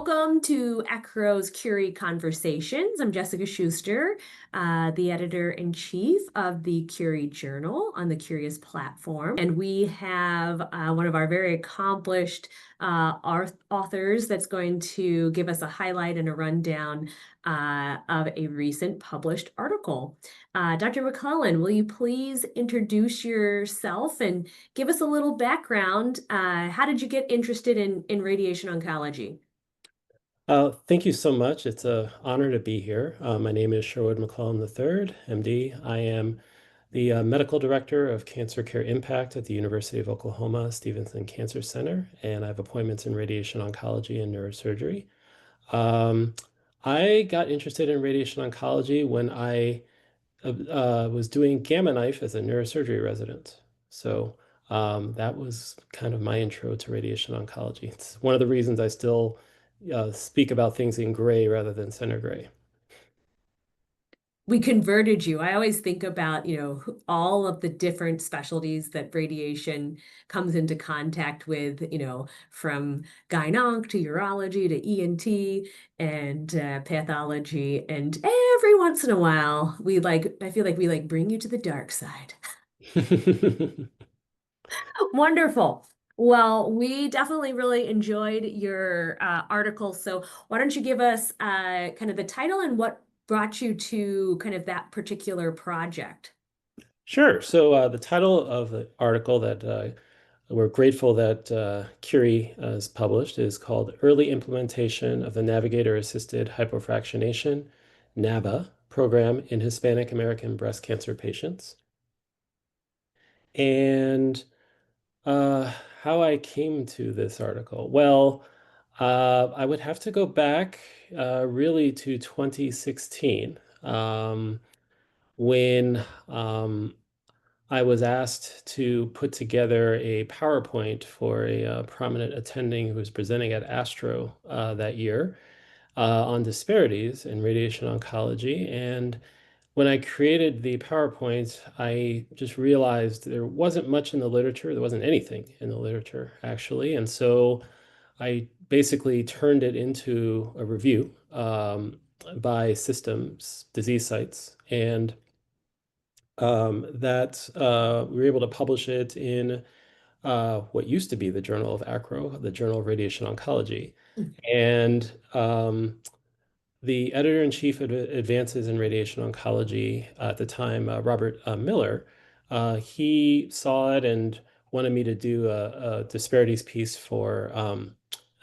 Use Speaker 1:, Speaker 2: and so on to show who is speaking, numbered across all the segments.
Speaker 1: Welcome to ACRO's CURiE Conversations. I'm Jessica Schuster, the editor-in-chief of the CURiE Journal on the Curious platform. And we have one of our very accomplished authors that's going to give us a highlight and a rundown of a recent published article. Dr. McClelland, will you please introduce yourself and give us a little background? How did you get interested in radiation oncology?
Speaker 2: Thank you so much. It's an honor to be here. My name is Shearwood McClelland III, MD. I am the medical director of Cancer Care Impact at the University of Oklahoma Stevenson Cancer Center, and I have appointments in radiation oncology and neurosurgery. Um, I got interested in radiation oncology when I was doing Gamma Knife as a neurosurgery resident. So that was kind of my intro to radiation oncology. It's one of the reasons I still speak about things in gray rather than center gray.
Speaker 1: We converted you. I always think about, all of the different specialties that radiation comes into contact with, from gyn-onc to urology to ENT and pathology. And every once in a while, I feel like we bring you to the dark side. Wonderful. Well, we definitely really enjoyed your article. So why don't you give us kind of the title and what brought you to kind of that particular project?
Speaker 2: Sure. So the title of the article that we're grateful that CURiE has published is called Early Implementation of the Navigator-Assisted Hypofractionation, NAVAH, program in Hispanic-American breast cancer patients. And uh, how I came to this article. Well, I would have to go back really to 2016 when I was asked to put together a PowerPoint for a prominent attending who was presenting at ASTRO that year on disparities in radiation oncology. And when I created the PowerPoint, I just realized there wasn't much in the literature. There wasn't anything in the literature, actually. And so I basically turned it into a review by systems, disease sites, and that we were able to publish it in what used to be the Journal of ACRO, the Journal of Radiation Oncology. And the editor-in-chief of Advances in Radiation Oncology at the time, Robert Miller, he saw it and wanted me to do a disparities piece for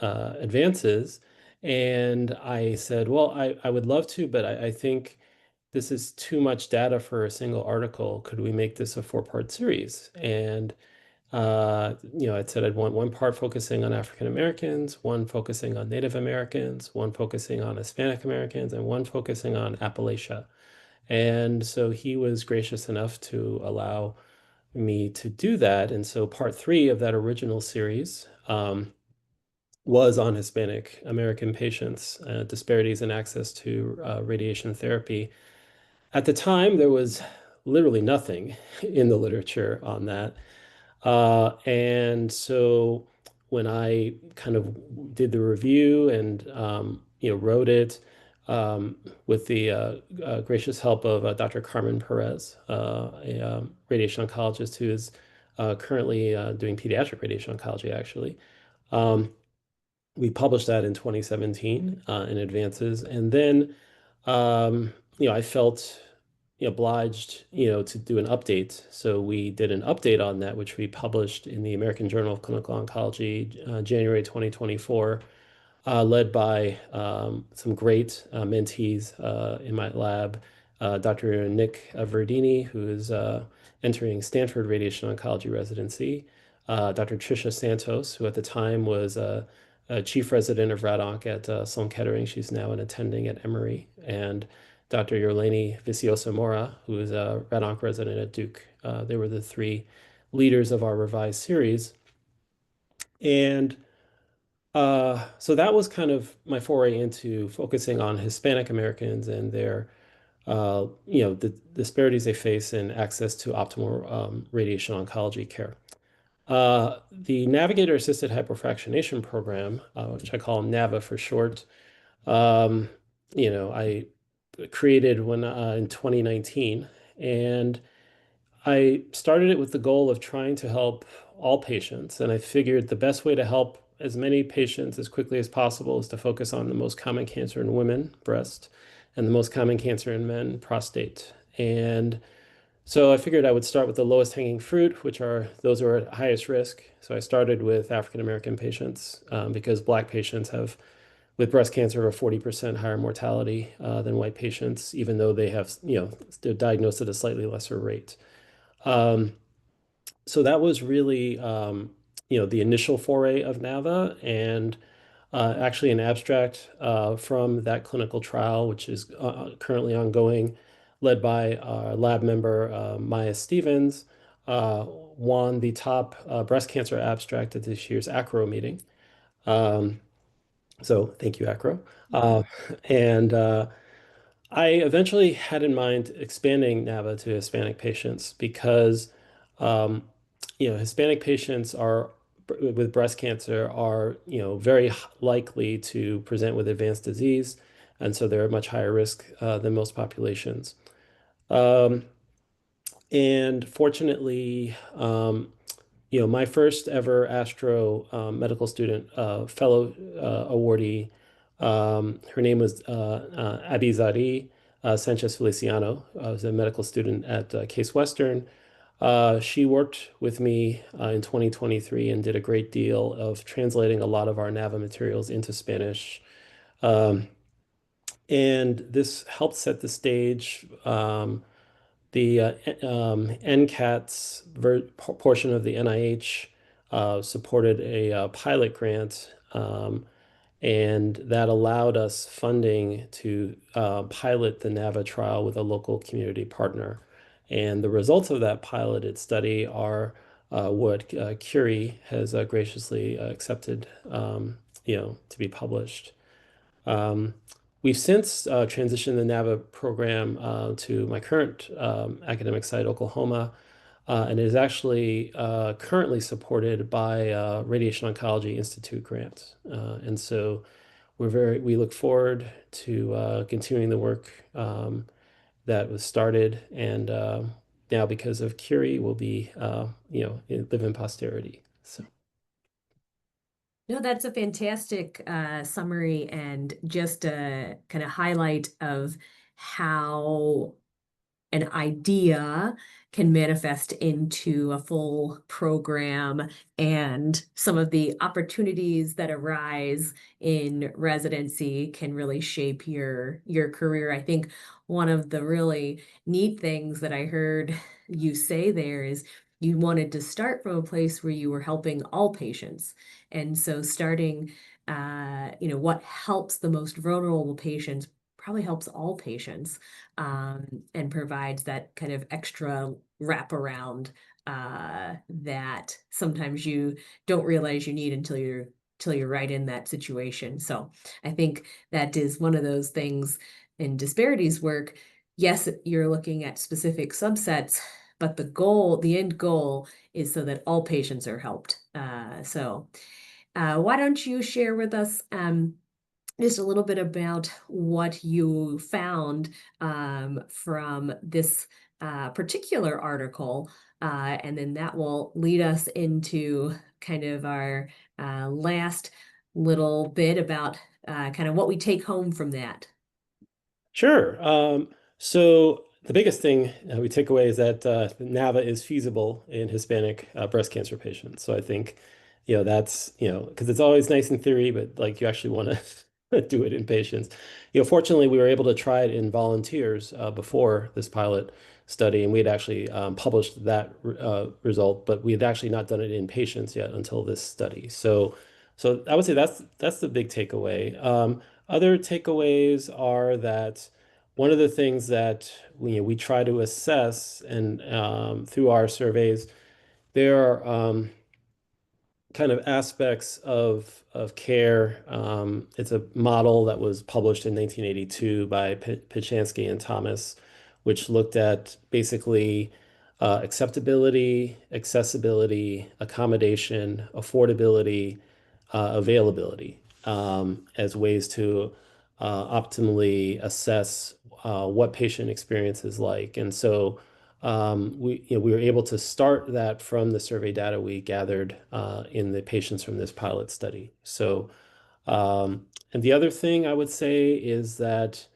Speaker 2: Advances. And I said, well, I would love to, but I think this is too much data for a single article. Could we make this a four-part series? And I said I'd want one part focusing on African Americans, one focusing on Native Americans, one focusing on Hispanic Americans, and one focusing on Appalachia. And so he was gracious enough to allow me to do that. And so part three of that original series was on Hispanic American patients, disparities in access to radiation therapy. At the time, there was literally nothing in the literature on that. And so when I kind of did the review and wrote it with the gracious help of Dr. Carmen Perez, a radiation oncologist who is currently doing pediatric radiation oncology, actually. We published that in 2017 in Advances, and then I felt obliged, to do an update. So we did an update on that, which we published in the American Journal of Clinical Oncology, January 2024, led by some great mentees in my lab, Dr. Nick Verdini, who is entering Stanford Radiation Oncology residency, Dr. Tricia Santos, who at the time was a chief resident of RadOnc at Sloan Kettering. She's now an attending at Emory, and Dr. Yorleni Vicioso Mora, who is a RadOnc resident at Duke. They were the three leaders of our revised series. And so that was kind of my foray into focusing on Hispanic Americans and their, the disparities they face in access to optimal radiation oncology care. The Navigator-Assisted Hypofractionation program, which I call NAVAH for short, um, I created when in 2019, and I started it with the goal of trying to help all patients. And I figured the best way to help as many patients as quickly as possible is to focus on the most common cancer in women, breast, and the most common cancer in men, prostate. And so I figured I would start with the lowest hanging fruit, which are those who are at highest risk. So I started with African American patients because Black patients have, with breast cancer, a 40% higher mortality than white patients, even though they have, they're diagnosed at a slightly lesser rate. Um, so that was really, the initial foray of NAVA, and actually an abstract from that clinical trial, which is currently ongoing, led by our lab member Maya Stevens, won the top breast cancer abstract at this year's ACRO meeting. Um, so thank you, ACRO. Uh, and I eventually had in mind expanding NAVA to Hispanic patients because, um, Hispanic patients are with breast cancer are, very likely to present with advanced disease, and so they're at much higher risk than most populations. Um, and fortunately, my first ever Astro medical student fellow awardee, her name was Abizari Sanchez Feliciano. Was a medical student at Case Western. She worked with me in 2023 and did a great deal of translating a lot of our NAVA materials into Spanish. Um, and this helped set the stage. The NCATS portion of the NIH supported a pilot grant, and that allowed us funding to pilot the NAVA trial with a local community partner. And the results of that piloted study are what CURiE has graciously accepted, to be published. Um, we've since transitioned the NAVA program to my current academic site, Oklahoma, and it is actually currently supported by a Radiation Oncology Institute grant. And so we look forward to continuing the work that was started, and now because of CURiE, will be, live in posterity. So.
Speaker 1: No, that's a fantastic summary and just a kind of highlight of how an idea can manifest into a full program and some of the opportunities that arise in residency can really shape your career. I think one of the really neat things that I heard you say there is you wanted to start from a place where you were helping all patients. And so starting, what helps the most vulnerable patients probably helps all patients, and provides that kind of extra wraparound that sometimes you don't realize you need until you're right in that situation. So I think that is one of those things in disparities work. Yes, you're looking at specific subsets, but the end goal is so that all patients are helped. So why don't you share with us just a little bit about what you found from this particular article, and then that will lead us into kind of our last little bit about kind of what we take home from that.
Speaker 2: Sure. So the biggest thing we take away is that NAVA is feasible in Hispanic breast cancer patients. So I think, that's, because it's always nice in theory, but like you actually want to do it in patients. Fortunately, we were able to try it in volunteers before this pilot study, and we had actually published that result, but we had actually not done it in patients yet until this study. So I would say that's the big takeaway. Other takeaways are that one of the things that we try to assess, and through our surveys, there are kind of aspects of care. It's a model that was published in 1982 by Pachansky and Thomas, which looked at basically acceptability, accessibility, accommodation, affordability, availability, as ways to optimally assess what patient experience is like. And so we were able to start that from the survey data we gathered in the patients from this pilot study. So, and the other thing I would say is that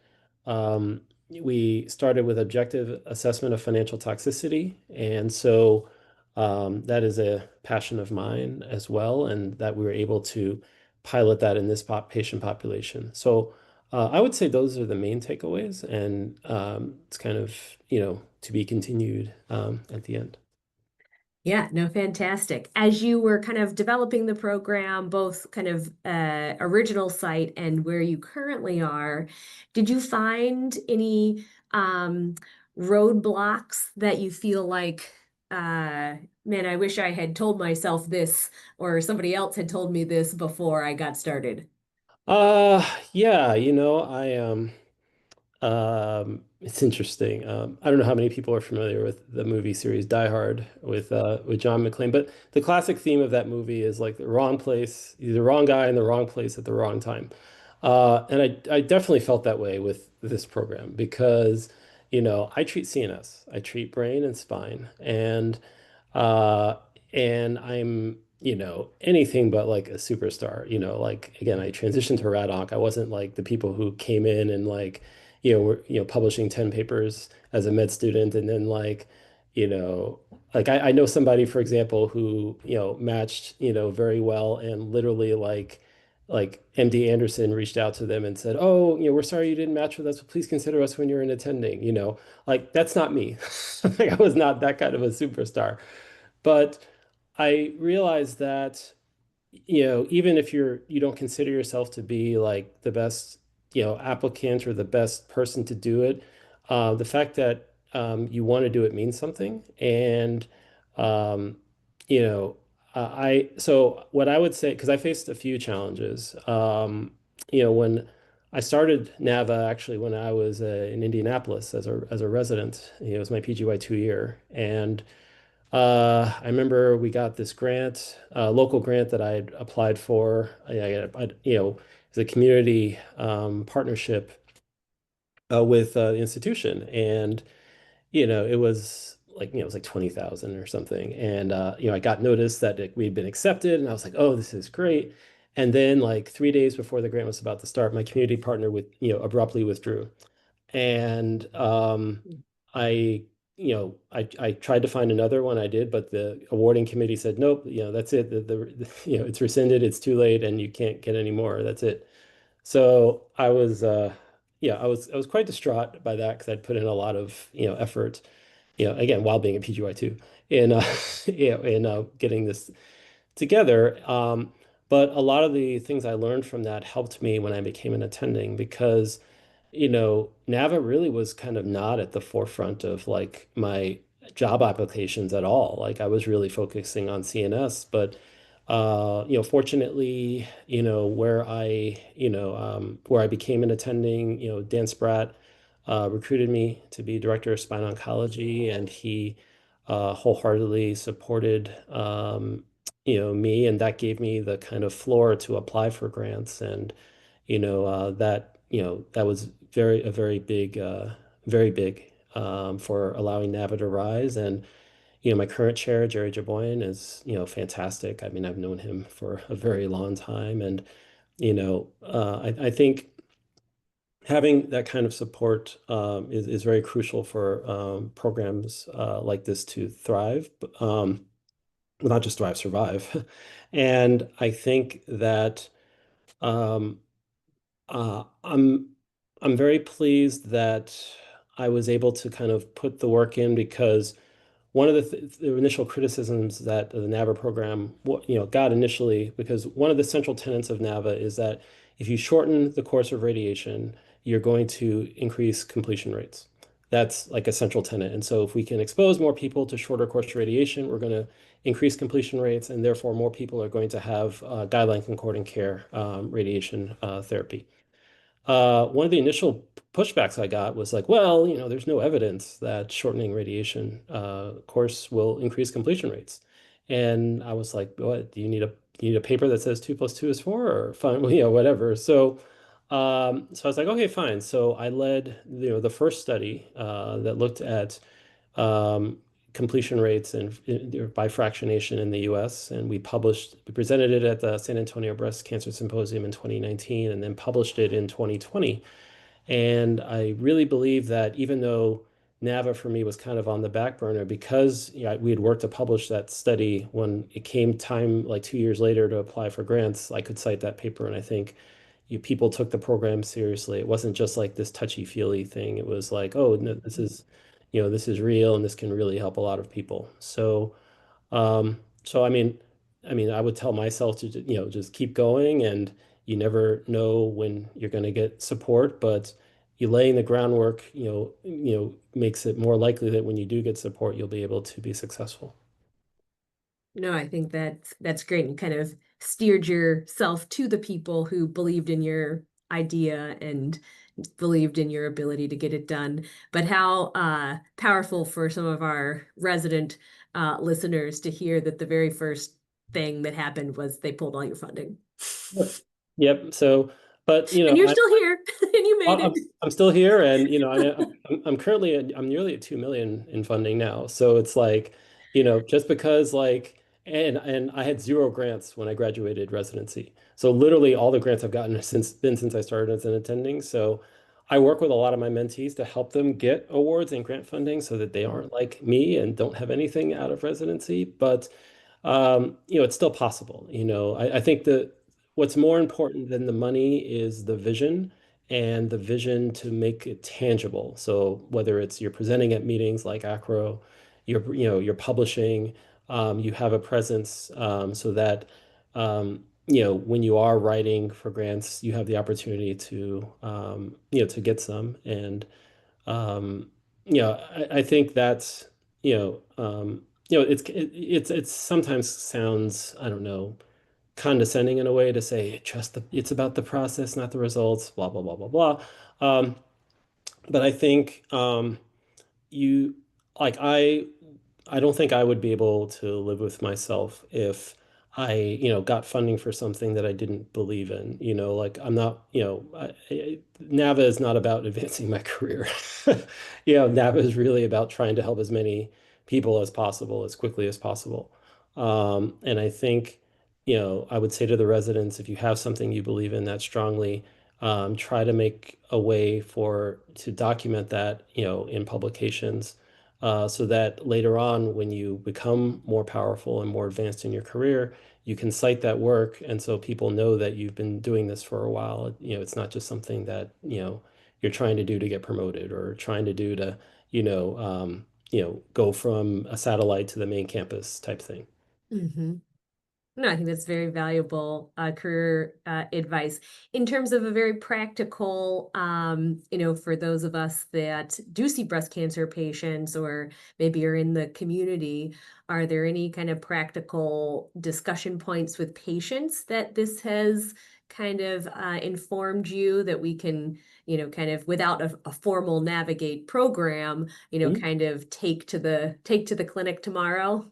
Speaker 2: we started with objective assessment of financial toxicity. And so that is a passion of mine as well, and that we were able to pilot that in this patient population. So I would say those are the main takeaways, and it's kind of, to be continued at the end.
Speaker 1: Yeah, no, fantastic. As you were kind of developing the program, both kind of original site and where you currently are, did you find any roadblocks that you feel like, man, I wish I had told myself this or somebody else had told me this before I got started?
Speaker 2: Uh, yeah, it's interesting. I don't know how many people are familiar with the movie series Die Hard with John McClane, but the classic theme of that movie is like the wrong place, the wrong guy in the wrong place at the wrong time. And I definitely felt that way with this program because, I treat CNS, I treat brain and spine, uh, and I'm, anything but like a superstar. Like again, I transitioned to rad onc. I wasn't like the people who came in and like were, publishing 10 papers as a med student and then you know, I know somebody, for example, who, matched, very well and literally like MD Anderson reached out to them and said, "Oh, we're sorry you didn't match with us, but please consider us when you're in attending." Like that's not me. Like I was not that kind of a superstar. But I realized that even if you don't consider yourself to be like the best, applicant or the best person to do it, the fact that you want to do it means something. And um, you know, so what I would say, because I faced a few challenges, when I started NAVAH actually when I was in Indianapolis as a resident, it was my PGY 2 year, and I remember we got this grant, local grant that I had applied for. It was a community partnership with the institution, and it was like it was like 20,000 or something, and I got notice that we'd been accepted, and I was like, oh, this is great. And then like 3 days before the grant was about to start, my community partner abruptly withdrew. And I, I tried to find another one. I did, but the awarding committee said, nope, that's it. It's rescinded. It's too late, and you can't get any more. That's it. So I was, yeah, I was quite distraught by that because I'd put in a lot of, effort, again, while being a PGY2 in, in getting this together. But a lot of the things I learned from that helped me when I became an attending because NAVAH really was kind of not at the forefront of like my job applications at all. Like I was really focusing on CNS, but fortunately, where I became an attending, Dan Spratt recruited me to be director of spine oncology, and he wholeheartedly supported me, and that gave me the kind of floor to apply for grants. And that was very big, very big for allowing NAVA to rise. And my current chair, Jerry Jaboyan, is fantastic. I mean, I've known him for a very long time, and I think having that kind of support is very crucial for programs like this to thrive, well, not just thrive, survive. And I think that um, I'm very pleased that I was able to kind of put the work in because one of the initial criticisms that the NAVA program got initially, because one of the central tenets of NAVA is that if you shorten the course of radiation, you're going to increase completion rates. That's like a central tenet. And so if we can expose more people to shorter course radiation, we're going to increase completion rates, and therefore more people are going to have guideline concordant care radiation therapy. one of the initial pushbacks I got was like, well, there's no evidence that shortening radiation course will increase completion rates. And I was like, what, do you need a paper that says 2 + 2 is 4 or fine, whatever. So I was like, okay, fine. So I led, the first study that looked at um, completion rates and by fractionation in the US. And we presented it at the San Antonio Breast Cancer Symposium in 2019 and then published it in 2020. And I really believe that even though NAVAH for me was kind of on the back burner because we had worked to publish that study when it came time like 2 years later to apply for grants, I could cite that paper. And I think people took the program seriously. It wasn't just like this touchy-feely thing. It was like, oh, no, this is real and this can really help a lot of people. So I would tell myself to, just keep going and you never know when you're going to get support, but you laying the groundwork, makes it more likely that when you do get support, you'll be able to be successful.
Speaker 1: No, I think that's great. You kind of steered yourself to the people who believed in your idea and believed in your ability to get it done. But how powerful for some of our resident listeners to hear that the very first thing that happened was they pulled all your funding.
Speaker 2: Yep. Yep. So, but
Speaker 1: And you're still here and you made
Speaker 2: I'm,
Speaker 1: it.
Speaker 2: I'm still here, and I'm currently I'm nearly at 2 million in funding now. So it's like, just because like, and I had zero grants when I graduated residency. So literally all the grants I've gotten since I started as an attending. So I work with a lot of my mentees to help them get awards and grant funding so that they aren't like me and don't have anything out of residency. But it's still possible. I think that what's more important than the money is the vision and the vision to make it tangible. So whether it's you're presenting at meetings like ACRO, you're publishing, you have a presence, so that when you are writing for grants, you have the opportunity to get some. And I think that's it's sometimes sounds, I don't know, condescending in a way to say it's about the process, not the results, blah blah blah blah blah. Um, but I think you like I don't think I would be able to live with myself if I, got funding for something that I didn't believe in. Like I'm not, NAVA is not about advancing my career. NAVA is really about trying to help as many people as possible, as quickly as possible. And I think, I would say to the residents, if you have something you believe in that strongly, try to make a way to document that, in publications so that later on, when you become more powerful and more advanced in your career, you can cite that work. And so people know that you've been doing this for a while. It's not just something that, you're trying to do to get promoted or trying to do to, go from a satellite to the main campus type thing.
Speaker 1: Mm-hmm. No, I think that's very valuable career advice in terms of a very practical, for those of us that do see breast cancer patients or maybe are in the community. Are there any kind of practical discussion points with patients that this has kind of informed you that we can, kind of without a formal Navigate program,
Speaker 2: Mhm.
Speaker 1: kind of take to the clinic tomorrow?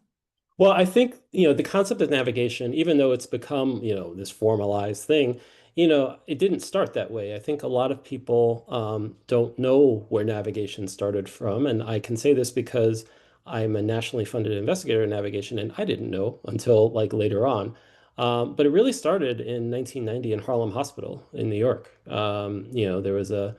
Speaker 2: Well, I think, the concept of navigation, even though it's become, this formalized thing, it didn't start that way. I think a lot of people don't know where navigation started from. And I can say this because I'm a nationally funded investigator in navigation, and I didn't know until like later on. But it really started in 1990 in Harlem Hospital in New York. There was a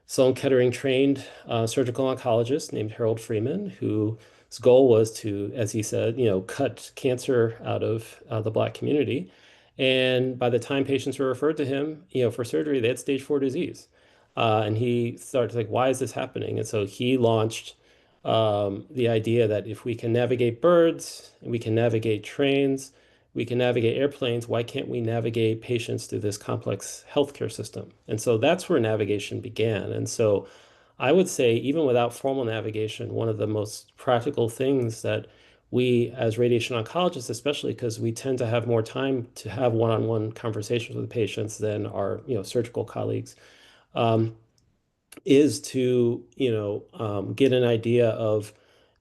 Speaker 2: Sloan Kettering trained surgical oncologist named Harold Freeman, whose goal was to, as he said, cut cancer out of the Black community. And by the time patients were referred to him, for surgery, they had stage 4 disease. And he started to like, why is this happening? And so he launched the idea that if we can navigate birds, and we can navigate trains, we can navigate airplanes, why can't we navigate patients through this complex healthcare system? And so that's where navigation began. And so I would say, even without formal navigation, one of the most practical things that we as radiation oncologists, especially because we tend to have more time to have one-on-one conversations with patients than our, surgical colleagues, is to, get an idea of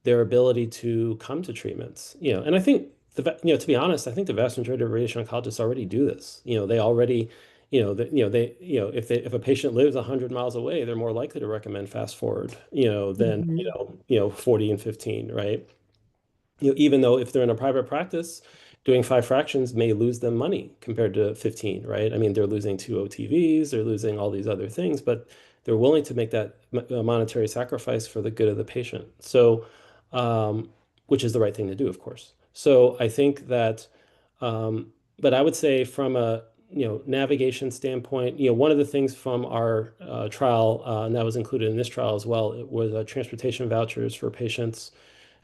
Speaker 2: their ability to come to treatments, and I think to be honest, I think the vast majority of radiation oncologists already do this. They already, if a patient lives 100 miles away, they're more likely to recommend fast forward, than,
Speaker 1: Mhm.
Speaker 2: 40 and 15, right? Even though if they're in a private practice, doing five fractions may lose them money compared to 15, right? I mean, they're losing two OTVs, they're losing all these other things, but they're willing to make that monetary sacrifice for the good of the patient. So, which is the right thing to do, of course. So I think that, but I would say from a, navigation standpoint, one of the things from our trial, and that was included in this trial as well, it was transportation vouchers for patients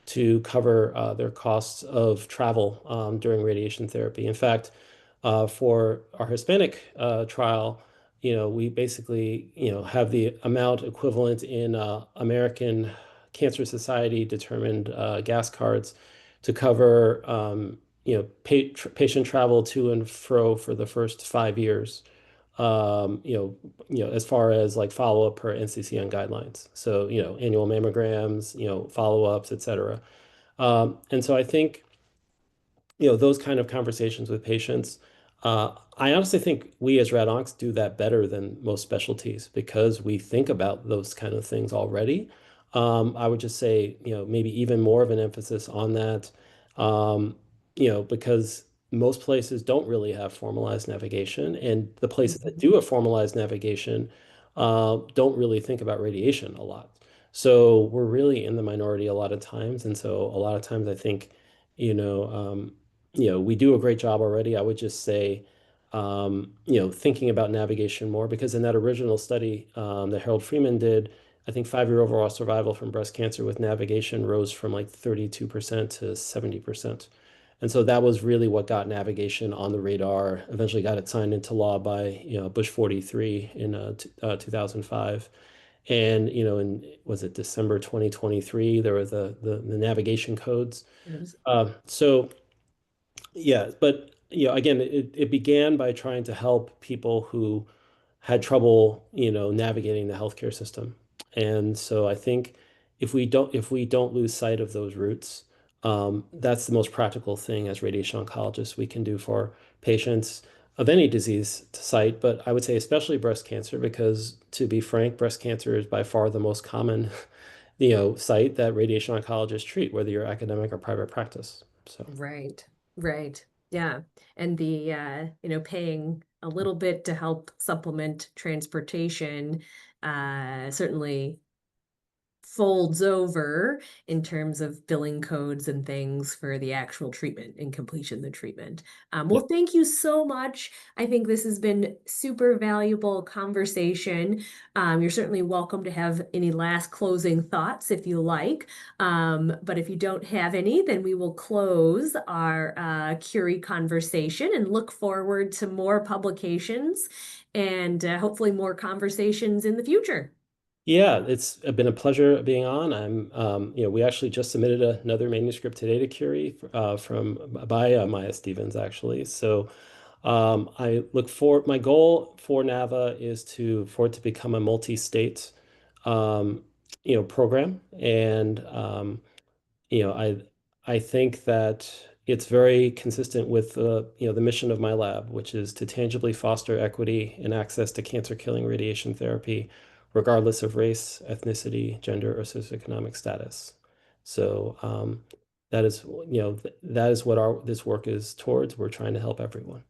Speaker 2: to cover their costs of travel during radiation therapy. In fact, for our Hispanic trial, we basically, have the amount equivalent in American Cancer Society determined gas cards to cover, patient travel to and fro for the first 5 years. As far as like follow-up per NCCN guidelines. So, annual mammograms, follow-ups, et cetera. And so I think, those kind of conversations with patients, I honestly think we as rad oncs do that better than most specialties because we think about those kind of things already. I would just say, maybe even more of an emphasis on that, because most places don't really have formalized navigation, and the places that
Speaker 1: Mhm.
Speaker 2: do have formalized navigation don't really think about radiation a lot. So we're really in the minority a lot of times, and so a lot of times I think, you know, um, we do a great job already. I would just say, thinking about navigation more because in that original study that Harold Freeman did, I think 5-year overall survival from breast cancer with navigation rose from like 32% to 70%. And so that was really what got navigation on the radar, eventually got it signed into law by, Bush 43 in 2005. And, was it December 2023, there were the navigation codes.
Speaker 1: Yes.
Speaker 2: So yeah, but again, it began by trying to help people who had trouble, navigating the healthcare system. And so I think if we don't lose sight of those roots, that's the most practical thing as radiation oncologists we can do for patients of any disease site, but I would say especially breast cancer, because to be frank, breast cancer is by far the most common, site that radiation oncologists treat, whether you're academic or private practice. So.
Speaker 1: Right, right. Yeah. And the paying a little bit to help supplement transportation certainly folds over in terms of billing codes and things for the actual treatment and completion of the treatment.
Speaker 2: Yeah.
Speaker 1: Well, thank you so much. I think this has been super valuable conversation. You're certainly welcome to have any last closing thoughts if you like. But if you don't have any, then we will close our CURiE conversation and look forward to more publications and hopefully more conversations in the future.
Speaker 2: Yeah, it's been a pleasure being on. We actually just submitted another manuscript today to CURiE from by Maya Stevens, actually. So I look for my goal for NAVAH is for it to become a multi-state, um, program, and I think that it's very consistent with the mission of my lab, which is to tangibly foster equity and access to cancer-killing radiation therapy, regardless of race, ethnicity, gender, or socioeconomic status. So that is what our this work is towards. We're trying to help everyone.